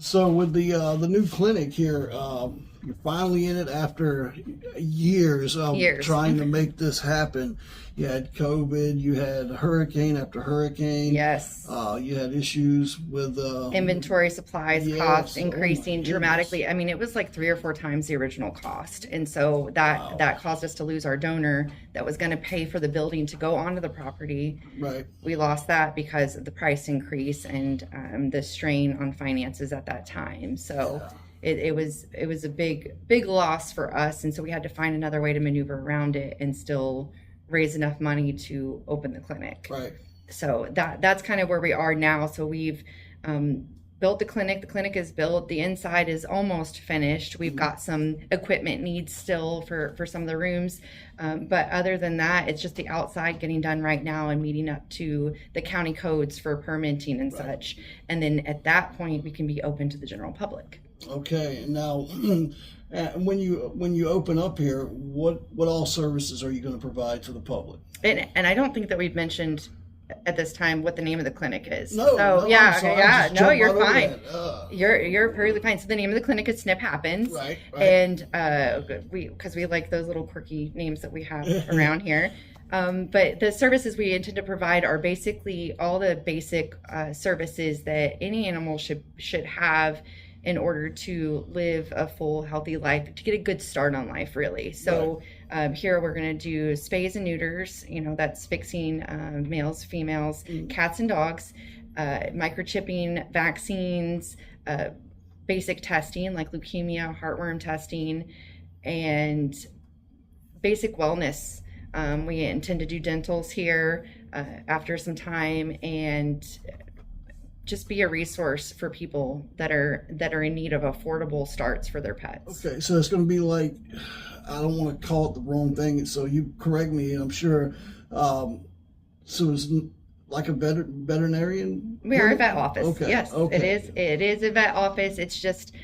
So with the new clinic here, you're finally in it after years of trying to make this happen. You had COVID, you had hurricane after hurricane. Yes. You had issues with inventory, supplies, costs increasing dramatically. Goodness. I mean, it was like 3 or 4 times the original cost. And so that caused us to lose our donor that was going to pay for the building to go onto the property. Right. We lost that because of the price increase and the strain on finances at that time. So it was a big loss for us. And so we had to find another way to maneuver around it and still raise enough money to open the clinic. Right. So that's kind of where we are now. So we've built the clinic. The clinic is built. The inside is almost finished. We've got some equipment needs still for some of the rooms. But other than that, it's just the outside getting done right now and meeting up to the county codes for permitting and such. And then at that point, we can be open to the general public. Okay. Now, when you open up here, what all services are you going to provide to the public? And I don't think that we've mentioned at this time what the name of the clinic is. No, You're fine. You're perfectly fine. So the name of the clinic is Snip Happens, right. And because we like those little quirky names that we have around here. But the services we intend to provide are basically all the basic services that any animal should have in order to live a full, healthy life, to get a good start on life, really. So here we're going to do spays and neuters, that's fixing males, females, cats and dogs, microchipping, vaccines, basic testing like leukemia, heartworm testing, and basic wellness. We intend to do dentals here after some time, and just be a resource for people that are in need of affordable starts for their pets. Okay, so it's going to be like, I don't want to call it the wrong thing, so you correct me, I'm sure. So it's like a veterinarian? We are a vet office. Okay. Yes, okay. It is a vet office. It's just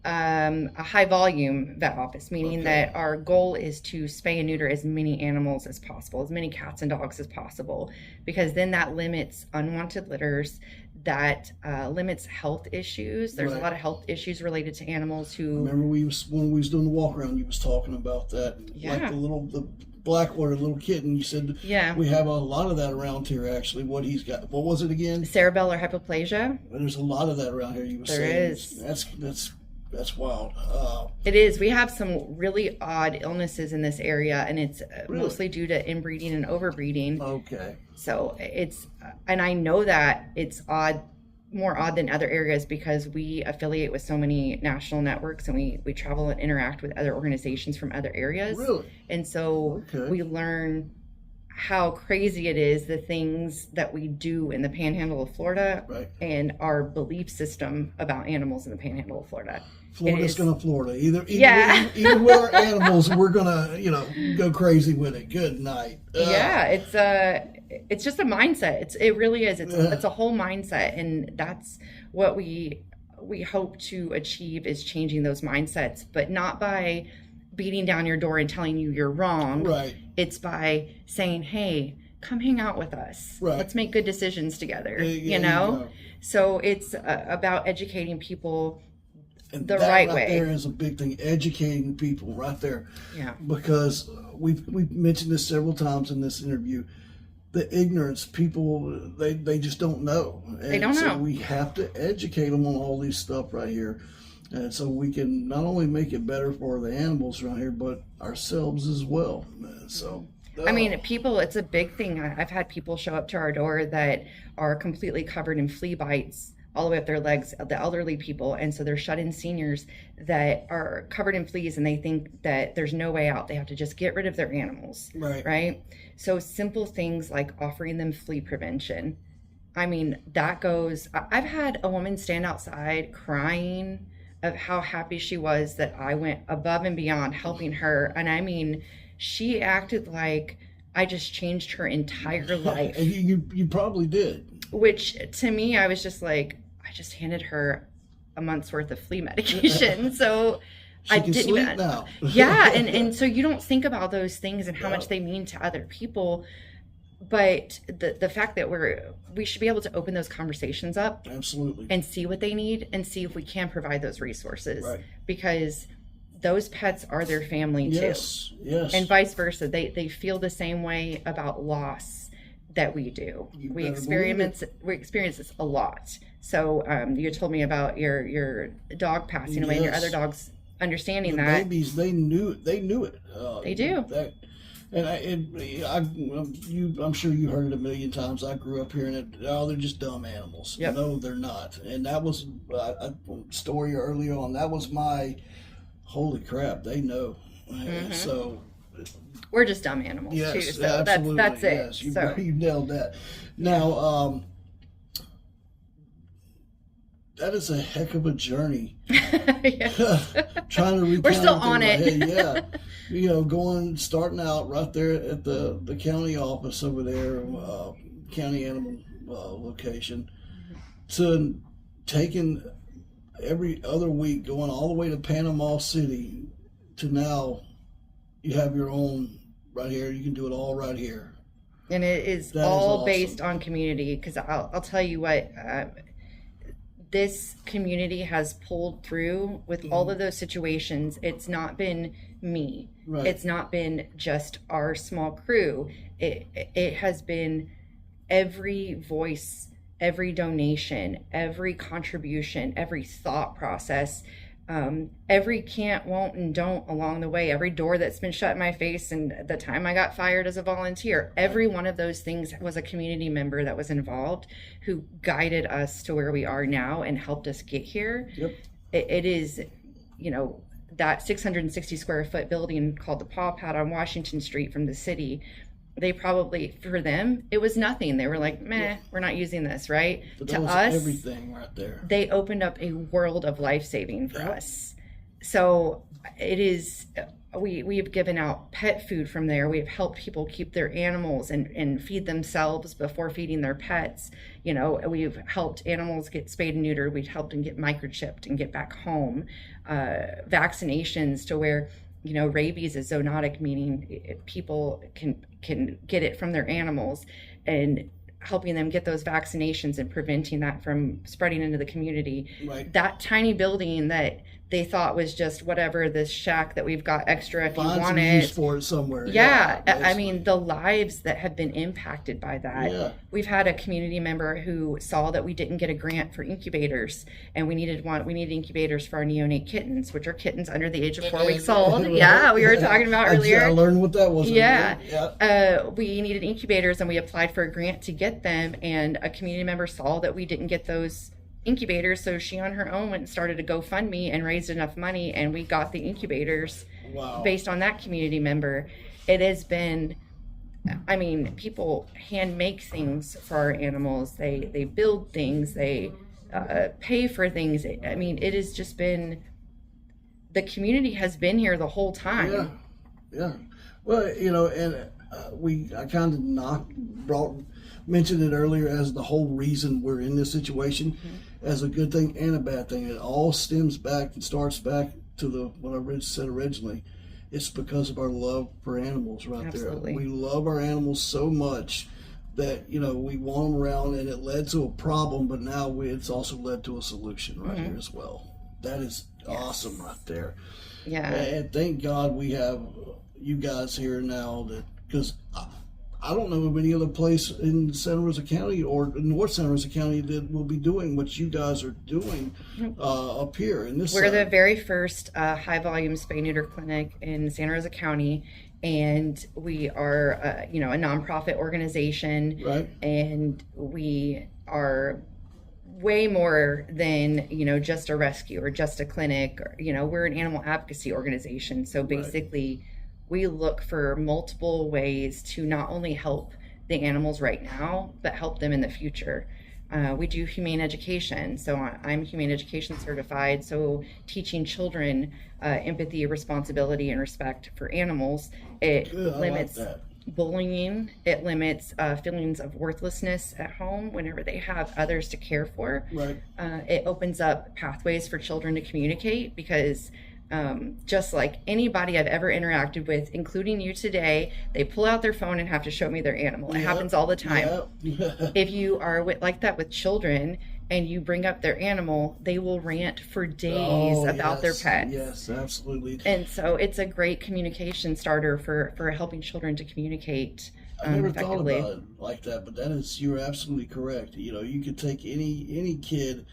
a high volume vet office, meaning that our goal is to spay and neuter as many animals as possible, as many cats and dogs as possible, because then that limits unwanted litters, that limits health issues. There's a lot of health issues related to animals who... Remember when we was doing the walk around, you was talking about that, like the Blackwater little kitten. You said we have a lot of that around here. Actually, what he's got, what was it again? Cerebellar hypoplasia. There's a lot of that around here. You were saying. There is. That's wild. It is. We have some really odd illnesses in this area, and it's mostly due to inbreeding and overbreeding. Okay. So it's, and I know that it's more odd than other areas because we affiliate with so many national networks, and we travel and interact with other organizations from other areas. Really? And so we learn how crazy it is, the things that we do in the panhandle of Florida and our belief system about animals in the panhandle of Florida. Florida's going to Florida. Either with our animals, we're going to, go crazy with it. Good night. It's just a mindset. It really is. It's a whole mindset, and that's what we hope to achieve, is changing those mindsets, but not by beating down your door and telling you you're wrong. Right. It's by saying, hey, come hang out with us. Right. Let's make good decisions together. So it's about educating people the right way. There is a big thing, educating people right there. Yeah. Because we've mentioned this several times in this interview. The ignorance, people, they just don't know. And they don't know. We have to educate them on all these stuff right here. And so we can not only make it better for the animals around here, but ourselves as well. So, I mean, people, it's a big thing. I've had people show up to our door that are completely covered in flea bites all the way up their legs, the elderly people. And so they're shut-in seniors that are covered in fleas, and they think that there's no way out. They have to just get rid of their animals. Right? So simple things like offering them flea prevention. I mean, that goes... I've had a woman stand outside crying of how happy she was that I went above and beyond helping her. And I mean, she acted like I just changed her entire life. You probably did. Which to me, I was just like, I just handed her a month's worth of flea medication. So I didn't even now. Yeah, and so you don't think about those things and how much they mean to other people. But the fact that we should be able to open those conversations up, absolutely, and see what they need and see if we can provide those resources, right. Because those pets are their family too. Yes. And vice versa. They feel the same way about loss that we do. We experience this a lot. So you told me about your dog passing away, and your other dogs understanding the that. Babies, they knew it. They do. I'm sure you heard it a million times. I grew up hearing it. Oh, they're just dumb animals. Yep. No, they're not. And that was a story early on. That was my holy crap. They know. Mm-hmm. So we're just dumb animals yes, too. So absolutely, that's it. Yes, you nailed that. Now, that is a heck of a journey. Trying to recount. We're still on it. Yeah. Starting out right there at the county office over there, county animal location, to taking every other week, going all the way to Panama City, to now you have your own right here. You can do it all right here. And it is all awesome. Based on community, because I'll tell you what, this community has pulled through with all of those situations. It's not been me. Right. It's not been just our small crew. It has been every voice, every donation, every contribution, every thought process, every can't, won't, and don't along the way, every door that's been shut in my face, and the time I got fired as a volunteer, every one of those things was a community member that was involved, who guided us to where we are now and helped us get here. Yep. It is, that 660 square foot building called the Paw Pad on Washington Street from the city. They probably, for them, it was nothing. They were like, meh, we're not using this, right? But that was us, everything right there. They opened up a world of life-saving for us. So it is, we have given out pet food from there. We have helped people keep their animals and feed themselves before feeding their pets. We've helped animals get spayed and neutered. We've helped them get microchipped and get back home. Vaccinations to where, rabies is zoonotic, meaning people can get it from their animals, and helping them get those vaccinations and preventing that from spreading into the community. Right. That tiny building that they thought was just whatever, this shack that we've got extra if you want it. Use for it somewhere. Yeah. I mean, the lives that have been impacted by that. Yeah. We've had a community member who saw that we didn't get a grant for incubators, and we needed incubators for our neonate kittens, which are kittens under the age of 4 weeks old. Yeah, we were talking about earlier. I learned what that was. Yeah. We needed incubators, and we applied for a grant to get them, and a community member saw that we didn't get those incubators, so she on her own went and started a GoFundMe and raised enough money, and we got the incubators. Wow. Based on that community member. It has been, people hand make things for our animals. They build things, they pay for things. It has just been, the community has been here the whole time. Yeah. Well, I kind of mentioned it earlier as the whole reason we're in this situation, as a good thing and a bad thing. It all stems back and starts back to what I said originally. It's because of our love for animals right Absolutely. There. We love our animals so much that, we want them around, and it led to a problem, but now it's also led to a solution right here as well. That is awesome right there. Yeah. And thank God we have you guys here now, because I don't know of any other place in Santa Rosa County or North Santa Rosa County that will be doing what you guys are doing up here in this. We're the very first high volume spay neuter clinic in Santa Rosa County, and we are a nonprofit organization, right? And we are way more than just a rescue or just a clinic. We're an animal advocacy organization, so basically. Right. We look for multiple ways to not only help the animals right now, but help them in the future. We do humane education. So I'm humane education certified. So teaching children empathy, responsibility, and respect for animals. It limits bullying. It limits feelings of worthlessness at home whenever they have others to care for. Right. It opens up pathways for children to communicate, because just like anybody I've ever interacted with, including you today, they pull out their phone and have to show me their animal. It happens all the time. If you are like that with children and you bring up their animal, they will rant for days about their pets. Yes, absolutely. And so it's a great communication starter for helping children to communicate I never effectively. thought about it like that, but you're absolutely correct. You could take any kid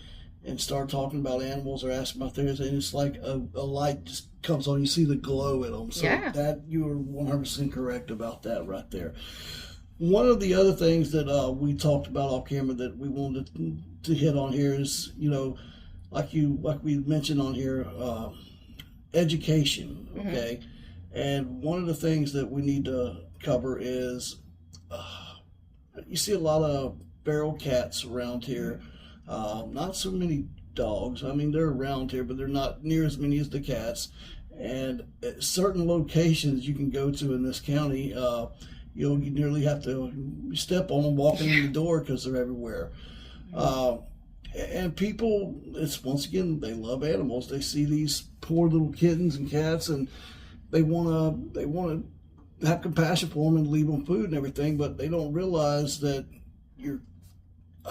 and start talking about animals or ask about theirs, and it's like a light just comes on. You see the glow in them. So that you are 100% correct about that right there. One of the other things that we talked about off camera that we wanted to hit on here is, like we mentioned on here, education. Okay, and one of the things that we need to cover is you see a lot of feral cats around here. Not so many dogs. I mean, they're around here, but they're not near as many as the cats. And at certain locations you can go to in this county, you nearly have to step on them walking in the door because they're everywhere. And people, it's once again, they love animals. They see these poor little kittens and cats, and they want to have compassion for them and leave them food and everything, but they don't realize that you're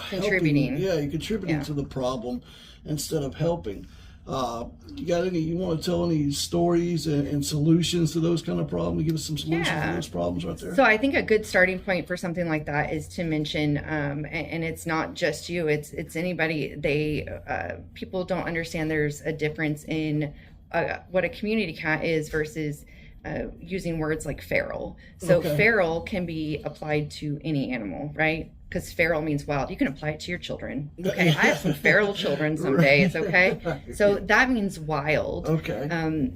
contributing. You're contributing to the problem instead of helping. You want to tell any stories and solutions to those kind of problems? Give us some solutions to those problems right there. So I think a good starting point for something like that is to mention, and it's not just you, it's anybody. People don't understand there's a difference in what a community cat is versus using words like feral. So feral can be applied to any animal, right? Because feral means wild. You can apply it to your children. Okay, I have some feral children some days. Okay, so that means wild. Okay,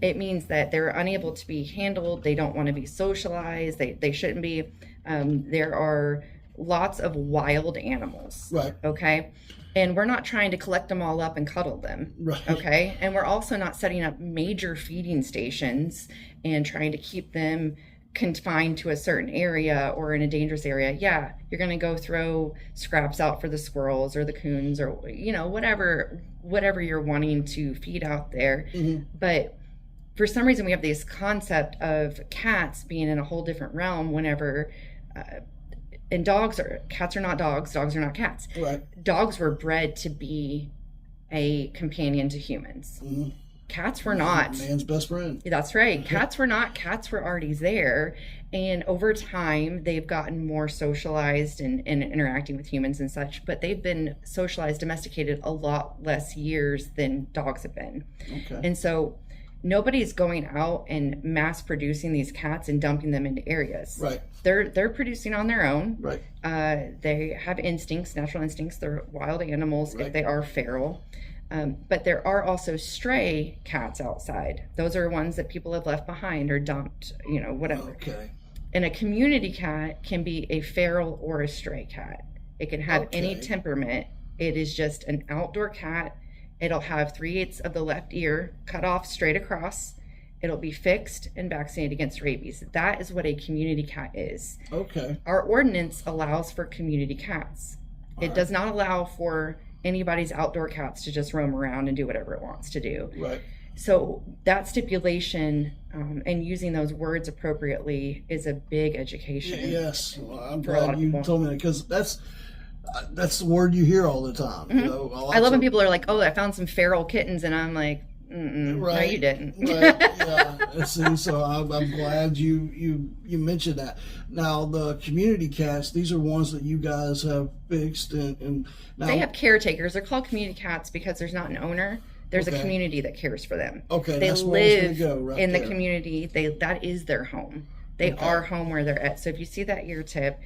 it means that they're unable to be handled. They don't want to be socialized. They shouldn't be. There are lots of wild animals. Right. Okay. And we're not trying to collect them all up and cuddle them. Right. Okay. And we're also not setting up major feeding stations and trying to keep them confined to a certain area or in a dangerous area. Yeah, you're going to go throw scraps out for the squirrels or the coons or, whatever you're wanting to feed out there. But for some reason, we have this concept of cats being in a whole different realm whenever... and cats are not dogs are not cats. Right. Dogs were bred to be a companion to humans. Cats were not. Man's best friend. That's right. Cats were not. Cats were already there. And over time, they've gotten more socialized and interacting with humans and such, but they've been socialized, domesticated a lot less years than dogs have been. Okay. And so nobody's going out and mass producing these cats and dumping them into areas. Right. They're producing on their own. Right. They have instincts, natural instincts. They're wild animals if they are feral. But there are also stray cats outside. Those are ones that people have left behind or dumped, whatever. Okay. And a community cat can be a feral or a stray cat. It can have any temperament. It is just an outdoor cat. It'll have 3/8 of the left ear cut off straight across. It'll be fixed and vaccinated against rabies. That is what a community cat is. Okay. Our ordinance allows for community cats. It does not allow for anybody's outdoor cats to just roam around and do whatever it wants to do. Right. So that stipulation and using those words appropriately is a big education. Yes. Well, I'm glad you told me that, because that's the word you hear all the time. I love when people are like, "Oh, I found some feral kittens," and I'm like, right. "No, you didn't." Right. Yeah. See, so I'm glad you mentioned that. Now, the community cats, these are ones that you guys have fixed, and now they have caretakers. They're called community cats because there's not an owner. There's a community that cares for them. Okay, they that's where I was live gonna go, right in there. the community. That is their home. They are home where they're at. So if you see that ear tip,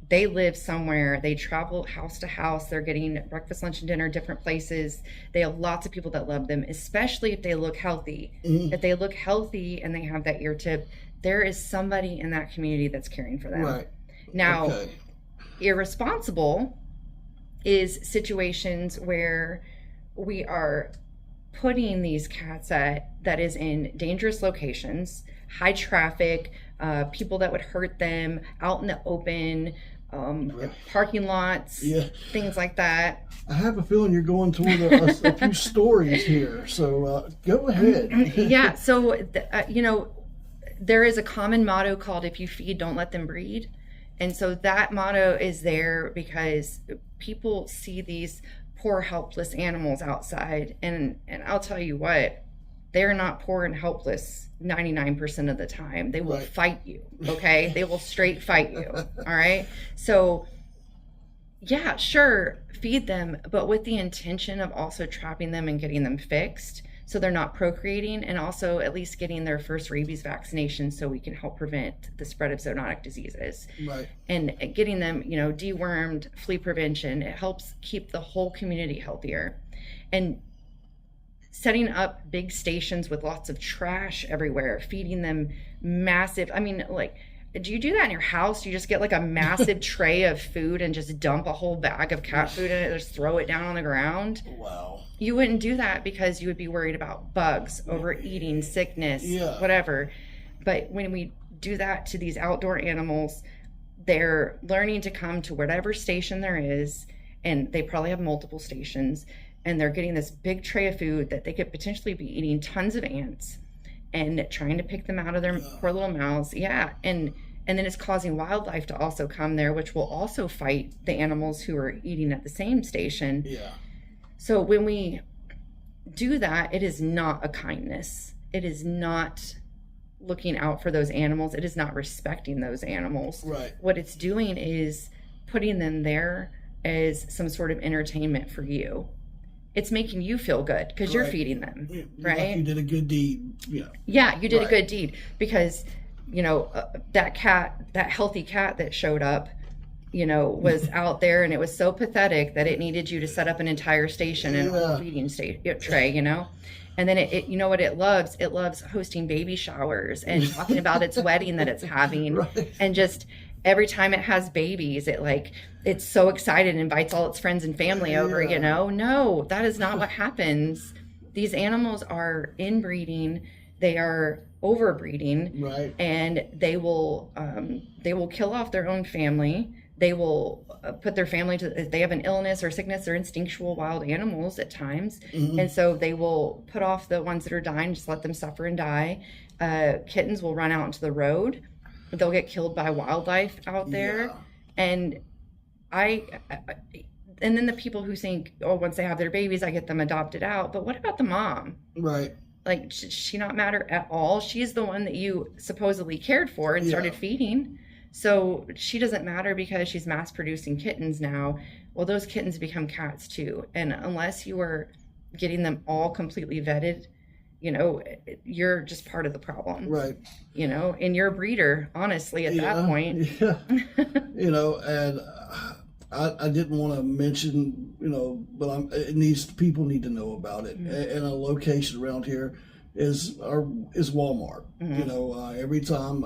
they live somewhere. They travel house to house. They're getting breakfast, lunch, and dinner, different places. They have lots of people that love them, especially if they look healthy. If they look healthy and they have that ear tip, there is somebody in that community that's caring for them. Right. Now, irresponsible is situations where we are putting these cats that is in dangerous locations, high traffic, people that would hurt them, out in the open, parking lots, things like that. I have a feeling you're going toward a few stories here, so go ahead. Yeah, so, there is a common motto called, if you feed, don't let them breed. And so that motto is there because people see these poor, helpless animals outside. And I'll tell you what, they're not poor and helpless 99% of the time. They will fight you, okay? They will straight fight you, all right? So, yeah, sure, feed them, but with the intention of also trapping them and getting them fixed so they're not procreating, and also at least getting their first rabies vaccination so we can help prevent the spread of zoonotic diseases. Right. And getting them, dewormed, flea prevention, it helps keep the whole community healthier. And setting up big stations with lots of trash everywhere, feeding them massive, do you do that in your house? Do you just get like a massive tray of food and just dump a whole bag of cat food in it, just throw it down on the ground? Wow. You wouldn't do that because you would be worried about bugs, overeating, sickness, whatever. But when we do that to these outdoor animals, they're learning to come to whatever station there is, and they probably have multiple stations, and they're getting this big tray of food that they could potentially be eating tons of ants and trying to pick them out of their poor little mouths. Yeah. And then it's causing wildlife to also come there, which will also fight the animals who are eating at the same station. Yeah. So when we do that, it is not a kindness. It is not looking out for those animals. It is not respecting those animals. Right. What it's doing is putting them there as some sort of entertainment for you. It's making you feel good because you're feeding them, right? Like you did a good deed. Yeah, you did a good deed because, that healthy cat that showed up, was out there, and it was so pathetic that it needed you to set up an entire station and a feeding tray, And then it what it loves? It loves hosting baby showers and talking about its wedding that it's having. And just every time it has babies, it's so excited and invites all its friends and family over, No, that is not what happens. These animals are inbreeding. They are overbreeding. Right. And they will kill off their own family. They will put their family if they have an illness or sickness. They're instinctual wild animals at times. Mm-hmm. And so they will put off the ones that are dying, just let them suffer and die. Kittens will run out into the road. They'll get killed by wildlife out there. And and then the people who think, once they have their babies, I get them adopted out. But what about the mom? Right. Should she not matter at all? She's the one that you supposedly cared for and started feeding. So she doesn't matter because she's mass producing kittens now. Well, those kittens become cats too. And unless you are getting them all completely vetted, you're just part of the problem. Right. And you're a breeder, honestly, at that point. Yeah. And I didn't want to mention, but people need to know about it. Mm-hmm. And a location around here is Walmart. Mm-hmm. Every time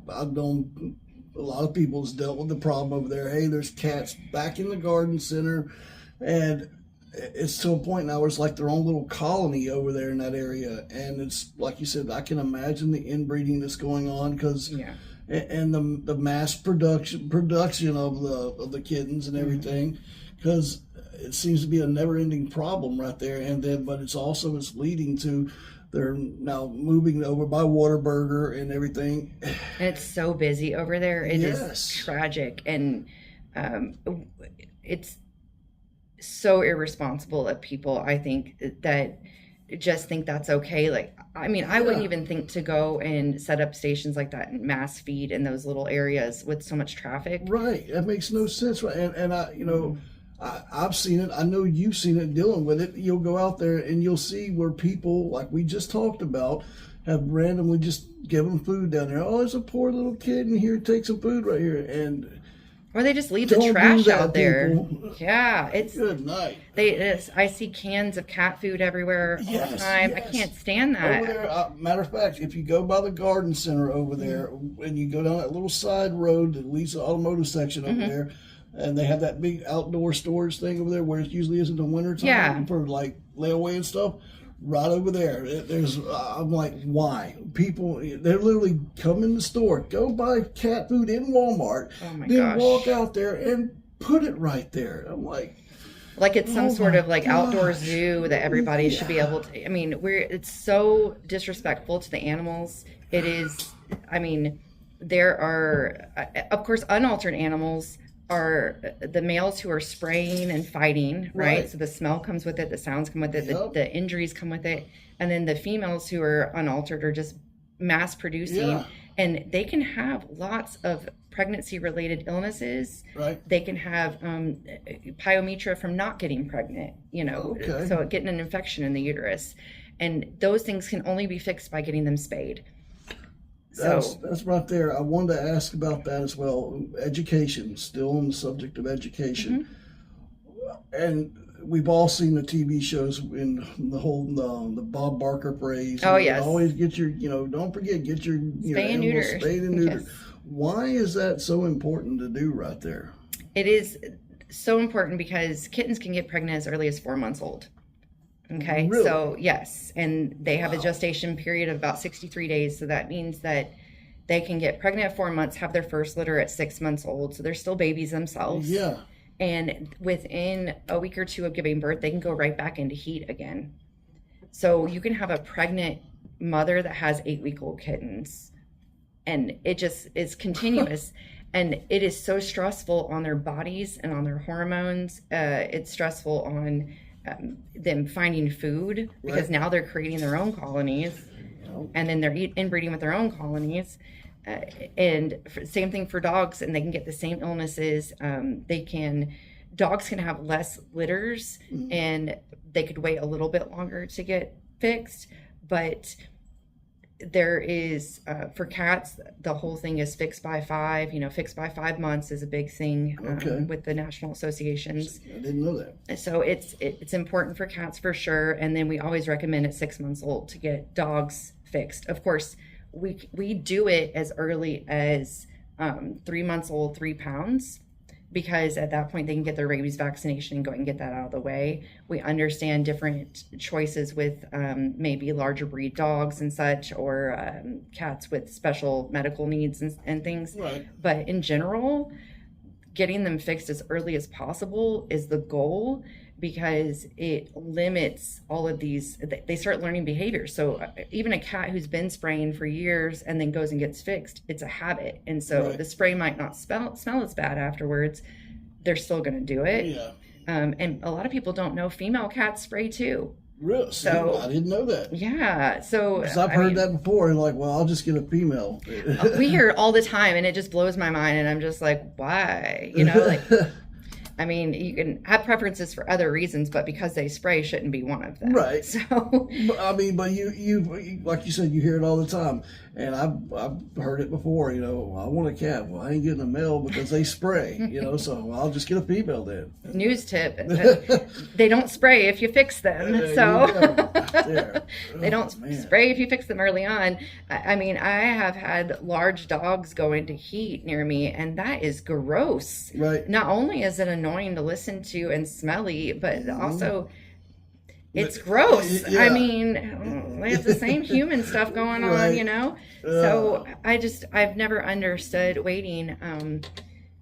I've known a lot of people has dealt with the problem over there. Hey, there's cats back in the garden center, and it's to a point now where it's like their own little colony over there in that area. And it's like you said, I can imagine the inbreeding that's going on because and the mass production of the kittens and everything, because it seems to be a never-ending problem right there. And then, but it's leading to they're now moving over by Whataburger and everything. And it's so busy over there. It is tragic, and it's so irresponsible of people. I think that just think that's okay. I wouldn't even think to go and set up stations like that and mass feed in those little areas with so much traffic. Right. That makes no sense. Right. And I've seen it. I know you've seen it dealing with it. You'll go out there and you'll see where people, like we just talked about, have randomly just given food down there. Oh, there's a poor little kid in here. Take some food right here. Or they just leave the trash out there. People. Yeah, it's good night. I see cans of cat food everywhere all the time. Yes. I can't stand that. Over there, matter of fact, if you go by the garden center over there, and you go down that little side road that leads to the automotive section over there, and they have that big outdoor storage thing over there where it usually is in the wintertime for layaway and stuff. right over there. There's, I'm like, why? People, they're literally come in the store, go buy cat food in Walmart, then walk out there and put it right there. I'm like it's some sort of like outdoor zoo that everybody should be able to. I mean, it's so disrespectful to the animals. It is. I mean, there are, of course, unaltered animals are the males who are spraying and fighting, right? So the smell comes with it, the sounds come with it, the injuries come with it. And then the females who are unaltered are just mass producing, and they can have lots of pregnancy related illnesses. They can have pyometra from not getting pregnant, so getting an infection in the uterus. And those things can only be fixed by getting them spayed. That's right there. I wanted to ask about that as well. Education, still on the subject of education. And we've all seen the TV shows in the whole the Bob Barker phrase. Oh, yes. Always get your, don't forget, get your spay and neuter. Spayed and neutered. Yes. Why is that so important to do right there? It is so important because kittens can get pregnant as early as 4 months old. Okay, really? So yes, and they have a gestation period of about 63 days. So that means that they can get pregnant at 4 months, have their first litter at 6 months old. So they're still babies themselves. Yeah. And within a week or two of giving birth, they can go right back into heat again. So you can have a pregnant mother that has 8-week-old kittens, and it just is continuous. And it is so stressful on their bodies and on their hormones. It's stressful on them finding food, because now they're creating their own colonies, and then they're inbreeding with their own colonies. And same thing for dogs, and they can get the same illnesses. Dogs can have less litters, and they could wait a little bit longer to get fixed. But there is, for cats, the whole thing is fixed by 5. Fixed by 5 months is a big thing with the national associations. I didn't know that. So it's important for cats for sure. And then we always recommend at 6 months old to get dogs fixed. Of course, we do it as early as 3 months old, 3 pounds, because at that point they can get their rabies vaccination and go and get that out of the way. We understand different choices with maybe larger breed dogs and such, or cats with special medical needs and things. But in general, getting them fixed as early as possible is the goal, because it limits all of these. They start learning behaviors. So even a cat who's been spraying for years and then goes and gets fixed, it's a habit. And so the spray might not smell as bad afterwards. They're still going to do it. And a lot of people don't know female cats spray too. Really? So I didn't know that. Yeah. So I've heard that before, and like, well, I'll just get a female. We hear it all the time, and it just blows my mind. And I'm just like, why? I mean, you can have preferences for other reasons, but because they spray shouldn't be one of them. Right. So, but you like you said, you hear it all the time, and I've heard it before. I want a cat. Well, I ain't getting a male because they spray. So I'll just get a female then. News tip: they don't spray if you fix them. They don't spray if you fix them early on. I mean, I have had large dogs go into heat near me, and that is gross. Right. Not only is it annoying to listen to and smelly, but also it's gross. I mean, they have the same human stuff going on, So I've never understood waiting.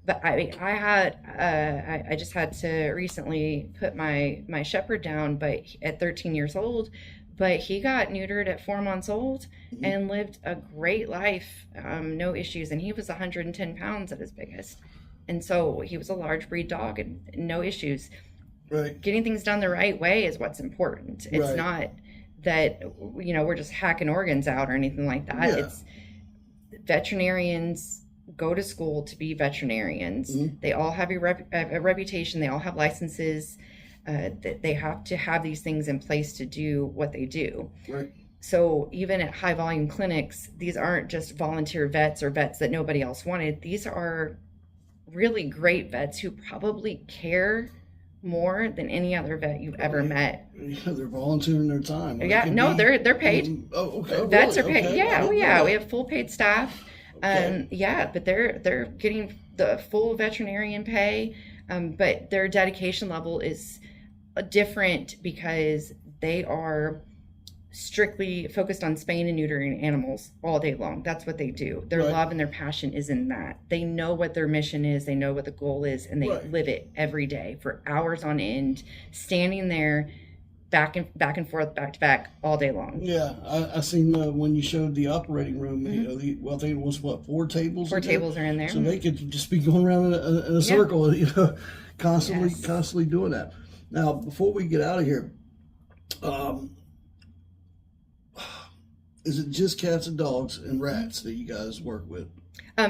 But I just had to recently put my shepherd down, but at 13 years old. But he got neutered at 4 months old and lived a great life, no issues. And he was 110 pounds at his biggest. And so he was a large breed dog and no issues. Right. Getting things done the right way is what's important. It's not that, we're just hacking organs out or anything like that. Yeah. It's veterinarians go to school to be veterinarians. They all have a reputation. They all have licenses. They have to have these things in place to do what they do. Right. So even at high volume clinics, these aren't just volunteer vets or vets that nobody else wanted. These are really great vets who probably care more than any other vet you've ever met. Yeah, they're volunteering their time. They're paid. Okay. Vets really? are paid. Okay. Yeah. We have full paid staff. Okay. But they're getting the full veterinarian pay. But their dedication level is different because they are strictly focused on spaying and neutering animals all day long. That's what they do. Their love and their passion is in that. They know what their mission is. They know what the goal is, and they live it every day for hours on end, standing there back and forth, back to back, all day long. Yeah, I seen when you showed the operating room. You know, I think it was what, 4 tables. 4 tables are in there, so they could just be going around in a circle, you know, constantly doing that. Now, before we get out of here, is it just cats and dogs and rats that you guys work with?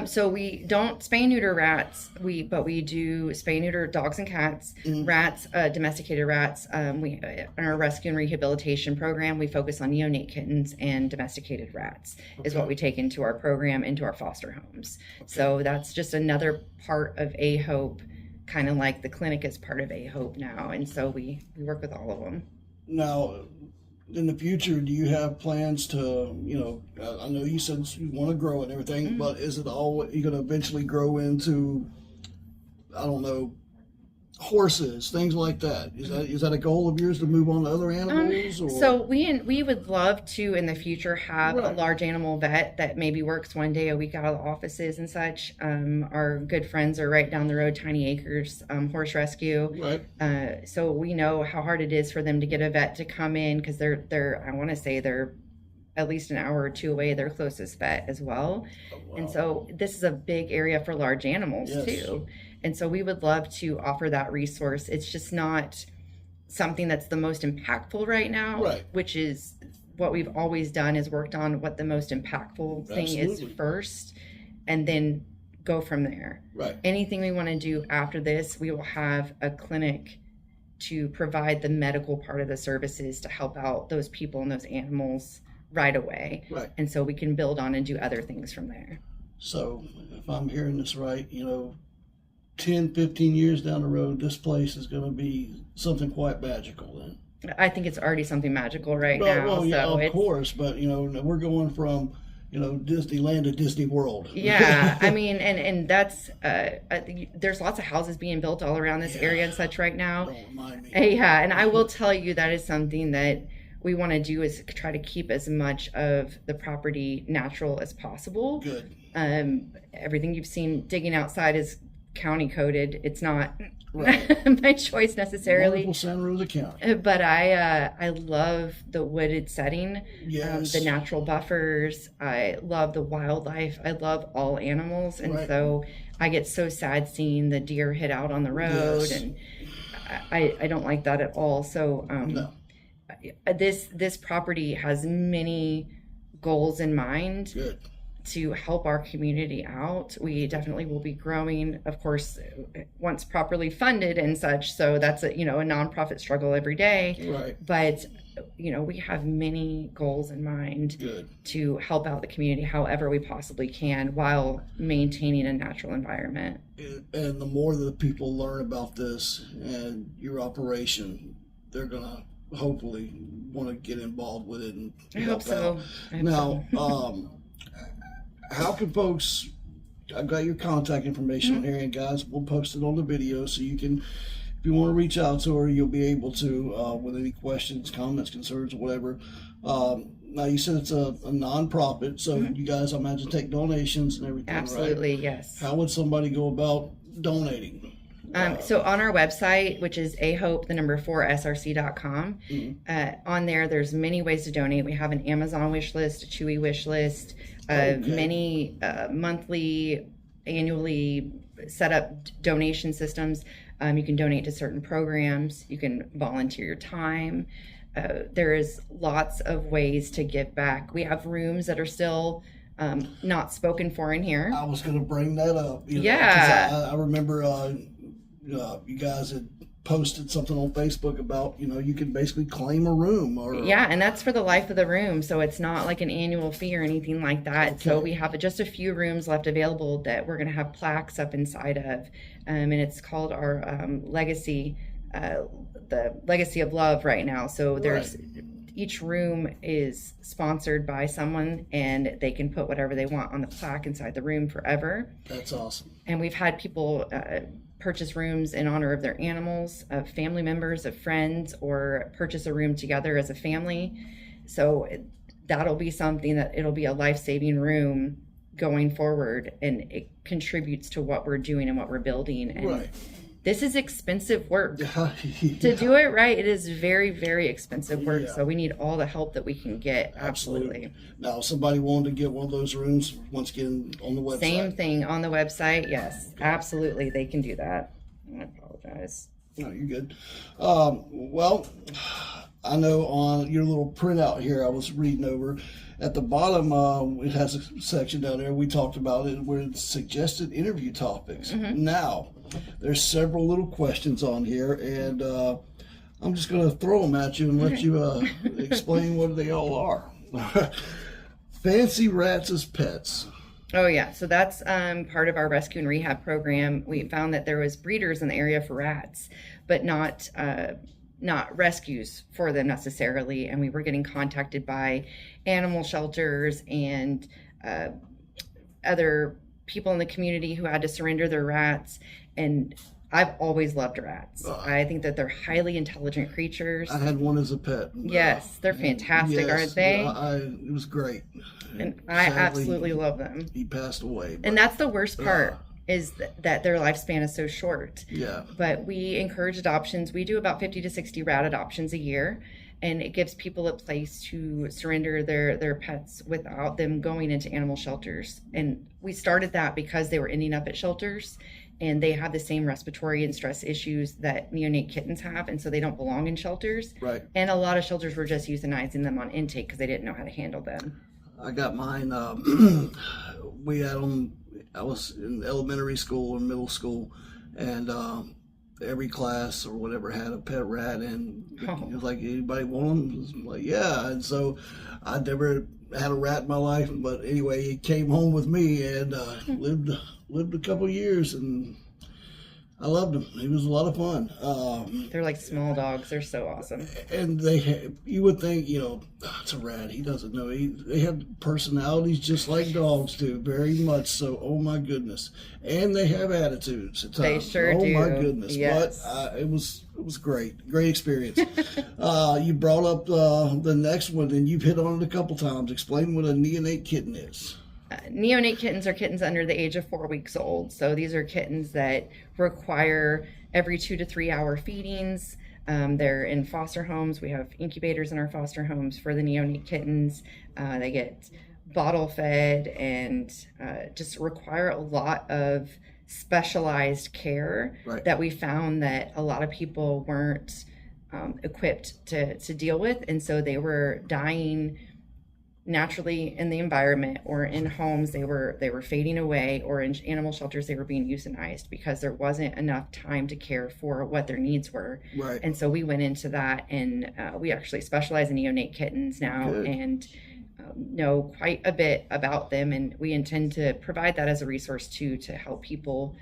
So we don't spay and neuter rats, but we do spay and neuter dogs and cats, rats, domesticated rats. We in our rescue and rehabilitation program, we focus on neonate kittens and domesticated rats is what we take into our program, into our foster homes. So that's just another part of A Hope, kind of like the clinic is part of A Hope now. And so we work with all of them. Now, in the future, do you have plans to, you know, I know you said you want to grow and everything, but is it all, you're going to eventually grow into, I don't know, horses, things like that? Is that a goal of yours to move on to other animals? Or? So we would love to in the future have a large animal vet that maybe works one day a week out of the offices and such. Our good friends are right down the road, Tiny Acres Horse Rescue. Right. So we know how hard it is for them to get a vet to come in, because they're I want to say they're at least an hour or 2 away, their closest vet as well. Oh, wow. And so this is a big area for large animals too. And so we would love to offer that resource. It's just not something that's the most impactful right now, which is what we've always done, is worked on what the most impactful thing is first, and then go from there. Right. Anything we want to do after this, we will have a clinic to provide the medical part of the services to help out those people and those animals right away. Right. And so we can build on and do other things from there. So if I'm hearing this right, you know, 10, 15 years down the road, this place is going to be something quite magical then. I think it's already something magical now. Well, yeah, of course, but, you know, we're going from, you know, Disneyland to Disney World. Yeah, I mean, and that's, there's lots of houses being built all around this area and such right now. Don't remind me. Yeah, and I will tell you that is something that we want to do, is try to keep as much of the property natural as possible. Good. Everything you've seen digging outside is county coded. It's not my choice necessarily. Wonderful Santa Rosa County. But I love the wooded setting, the natural buffers. I love the wildlife. I love all animals, and so I get so sad seeing the deer hit out on the road, and I don't like that at all. So this property has many goals in mind. Good. To help our community out. We definitely will be growing, of course, once properly funded and such. So that's a nonprofit struggle every day. Right. But we have many goals in mind to help out the community however we possibly can, while maintaining a natural environment. And the more that people learn about this and your operation, they're gonna hopefully want to get involved with it and help out. Now, how can folks, I've got your contact information on here, and guys, we'll post it on the video, so you can, if you want to reach out to her, you'll be able to, with any questions, comments, concerns, or whatever. Now, you said it's a non-profit, so you guys, I imagine, take donations and everything, Absolutely, yes. How would somebody go about donating? So on our website, which is ahope4src.com, on there's many ways to donate. We have an Amazon wish list, a Chewy wish list, many monthly, annually set up donation systems. You can donate to certain programs. You can volunteer your time. There is lots of ways to give back. We have rooms that are still not spoken for in here. I was going to bring that up. I remember you guys had posted something on Facebook about, you can basically claim a room. And that's for the life of the room. So it's not like an annual fee or anything like that. Okay. So we have just a few rooms left available that we're going to have plaques up inside of. And it's called our Legacy, the Legacy of Love right now. So there's each room is sponsored by someone, and they can put whatever they want on the plaque inside the room forever. That's awesome. And we've had people purchase rooms in honor of their animals, of family members, of friends, or purchase a room together as a family. So that'll be something that it'll be a life-saving room going forward, and it contributes to what we're doing and what we're building. And this is expensive work. To do it right, it is very, very expensive work. So we need all the help that we can get. Absolutely. Now, if somebody wanted to get one of those rooms, once again, on the website. Same thing on the website. Yes, absolutely. They can do that. I apologize. No, you're good. Well, I know on your little printout here, I was reading over at the bottom, it has a section down there. We talked about it where it's suggested interview topics. Now, there's several little questions on here, and I'm just going to throw them at you and let you explain what they all are. Fancy rats as pets. Oh yeah, so that's part of our rescue and rehab program. We found that there was breeders in the area for rats, but not rescues for them necessarily. And we were getting contacted by animal shelters and other people in the community who had to surrender their rats. And I've always loved rats. I think that they're highly intelligent creatures. I had one as a pet. Yes, they're fantastic, aren't they? It was great. And I absolutely love them. He passed away. And that's the worst part. Is that their lifespan is so short. Yeah. But we encourage adoptions. We do about 50 to 60 rat adoptions a year, and it gives people a place to surrender their pets without them going into animal shelters. And we started that because they were ending up at shelters, and they have the same respiratory and stress issues that neonate kittens have, and so they don't belong in shelters. Right. And a lot of shelters were just euthanizing them on intake because they didn't know how to handle them. I got mine. We had them. I was in elementary school and middle school, and every class or whatever had a pet rat, and it was like, anybody want them? It was like, yeah. And so I never had a rat in my life, but anyway, he came home with me and lived a couple years, and I loved him. He was a lot of fun. They're like small dogs. They're so awesome. And you would think, it's a rat. He doesn't know. They have personalities just like dogs do, very much so. Oh my goodness. And they have attitudes at times. They sure do. Oh my goodness. Yes. But it was great experience. You brought up the next one, and you've hit on it a couple times. Explain what a neonate kitten is. Neonate kittens are kittens under the age of 4 weeks old. So these are kittens that require every 2 to 3 hour feedings. They're in foster homes. We have incubators in our foster homes for the neonate kittens. They get bottle fed and just require a lot of specialized care that we found that a lot of people weren't equipped to deal with. And so they were dying naturally in the environment, or in homes they were fading away, or in animal shelters they were being euthanized because there wasn't enough time to care for what their needs were. Right. And so we went into that, and we actually specialize in neonate kittens now. Good. And know quite a bit about them, and we intend to provide that as a resource too, to help people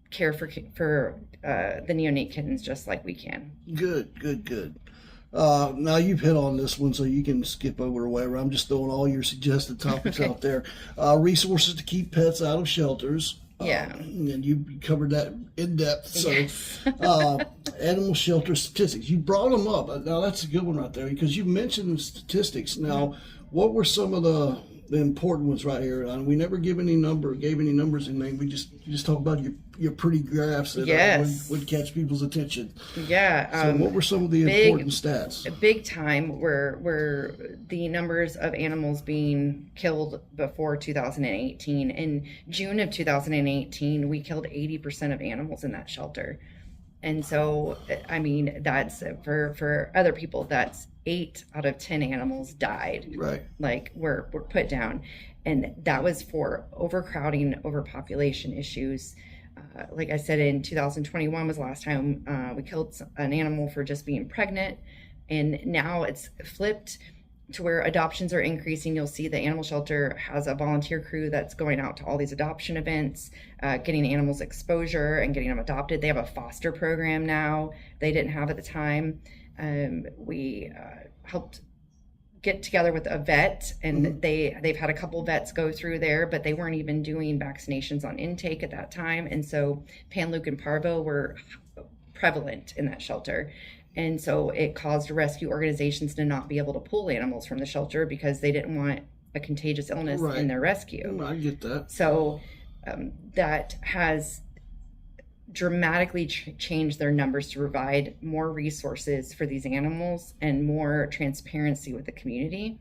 care for the neonate kittens just like we can. Good. Now you've hit on this one, so you can skip over or whatever. I'm just throwing all your suggested topics out there. Resources to keep pets out of shelters. And you covered that in depth. So, yes. Animal shelter statistics. You brought them up. Now that's a good one right there, because you mentioned statistics. Now, what were some of the important ones right here? We never gave any numbers, anything. We just talk about your pretty graphs that would catch people's attention. Yeah. So what were some of the important stats? Big time were the numbers of animals being killed before 2018. In June of 2018, we killed 80% of animals in that shelter. And so, I mean, that's for other people, that's 8 out of 10 animals died. Right. Like were put down. And that was for overcrowding, overpopulation issues. Like I said, in 2021 was the last time we killed an animal for just being pregnant. And now it's flipped to where adoptions are increasing. You'll see the animal shelter has a volunteer crew that's going out to all these adoption events, getting animals exposure and getting them adopted. They have a foster program now they didn't have at the time. We helped get together with a vet, and they've had a couple vets go through there, but they weren't even doing vaccinations on intake at that time. And so Panluke and Parvo were prevalent in that shelter. And so it caused rescue organizations to not be able to pull animals from the shelter because they didn't want a contagious illness in their rescue. I get that. So that has dramatically changed their numbers to provide more resources for these animals and more transparency with the community.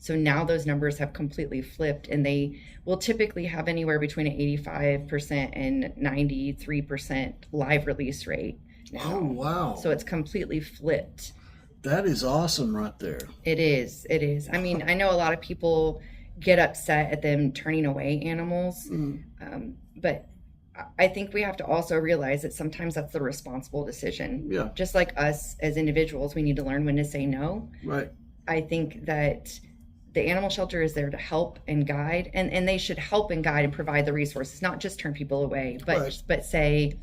So now those numbers have completely flipped, and they will typically have anywhere between an 85% and 93% live release rate now. Oh, wow. So it's completely flipped. That is awesome right there. It is. It is. I mean, I know a lot of people get upset at them turning away animals, but I think we have to also realize that sometimes that's the responsible decision. Yeah. Just like us as individuals, we need to learn when to say no. Right. I think that the animal shelter is there to help and guide, and they should help and guide and provide the resources, not just turn people away, but say,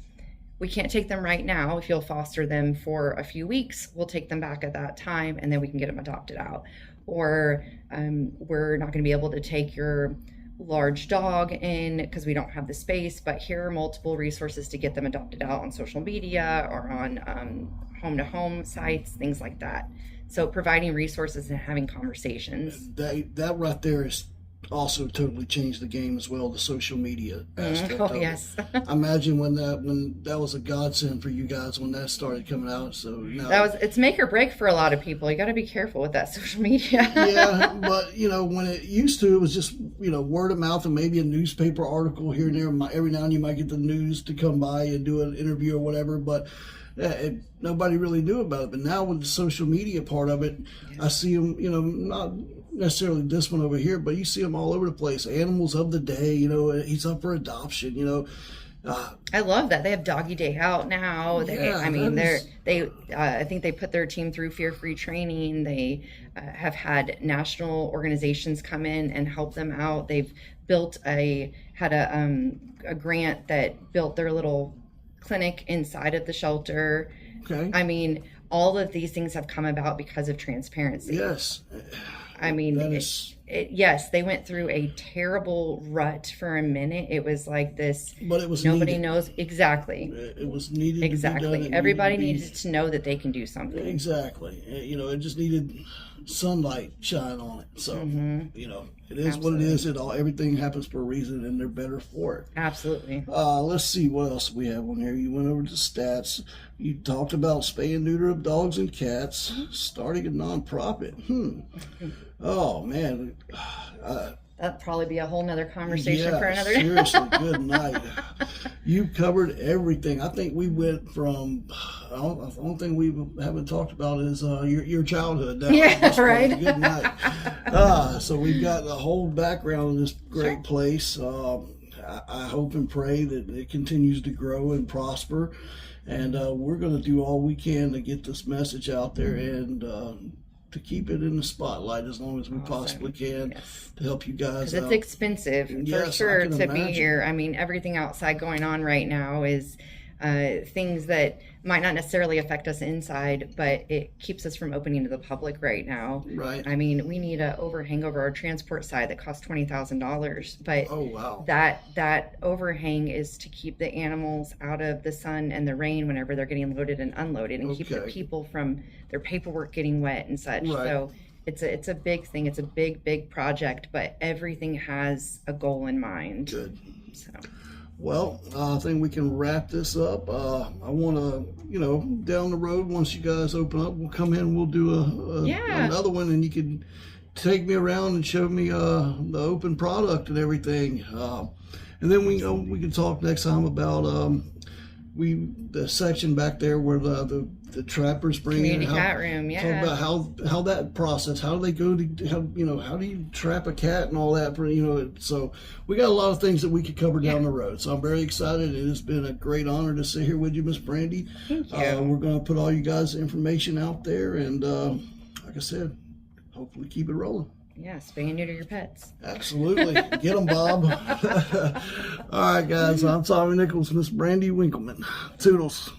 we can't take them right now. If you'll foster them for a few weeks, we'll take them back at that time, and then we can get them adopted out. Or we're not going to be able to take your large dog in because we don't have the space, but here are multiple resources to get them adopted out on social media or on home-to-home sites, things like that. So providing resources and having conversations. That right there is also totally changed the game as well, the social media aspect of yes. it. I imagine when that was a godsend for you guys when that started coming out. So now it's make or break for a lot of people. You got to be careful with that social media. Yeah, but when it used to, it was just word of mouth and maybe a newspaper article here and there. Every now and then you might get the news to come by and do an interview or whatever, but nobody really knew about it. But now with the social media part of it, I see them, not necessarily this one over here, but you see them all over the place. Animals of the day, he's up for adoption, I love that they have Doggy Day Out now. I think they put their team through fear-free training. They have had national organizations come in and help them out. They've had a grant that built their little clinic inside of the shelter. Okay. I mean, all of these things have come about because of transparency. Yes. I mean, yes, they went through a terrible rut for a minute. It was like this, but it was nobody needed. Knows exactly. It was needed. Exactly. To be done. Everybody needed to know that they can do something. Exactly. It just needed sunlight shine on it. So it is what it is. Everything happens for a reason, and they're better for it. Absolutely. Let's see what else we have on here. You went over to stats. You talked about spay and neuter of dogs and cats, starting a nonprofit. Oh man. That'd probably be a whole nother conversation for another day. Seriously, good night. You covered everything. I think we went from, the only thing we haven't talked about is your childhood. Yeah, right. Good night. So we've got the whole background of this great place. I hope and pray that it continues to grow and prosper. And we're going to do all we can to get this message out there and to keep it in the spotlight as long as we possibly can to help you guys out. It's expensive for sure to be here. I mean, everything outside going on right now is things that might not necessarily affect us inside, but it keeps us from opening to the public right now. Right. I mean, we need an overhang over our transport side that costs $20,000, but oh wow, that overhang is to keep the animals out of the sun and the rain whenever they're getting loaded and unloaded, and keep the people from their paperwork getting wet and such. Right. So it's a big thing. It's a big project, but everything has a goal in mind. Good. So. Well, I think we can wrap this up. I want to, down the road, once you guys open up, we'll come in, we'll do another one, and you can take me around and show me the open product and everything. And then we can talk next time about the section back there where the trappers bring community in cat room. Yeah. Talk about how that process. How do they go to how do you trap a cat and all that? So we got a lot of things that we could cover down the road. So I'm very excited. It has been a great honor to sit here with you, Miss Brandi. Thank you. We're going to put all you guys' information out there, and like I said, hopefully keep it rolling. Yeah, spay and neuter your pets. Absolutely. Get them, Bob. All right, guys. I'm Tommy Nichols, Miss Brandi Winkleman. Toodles.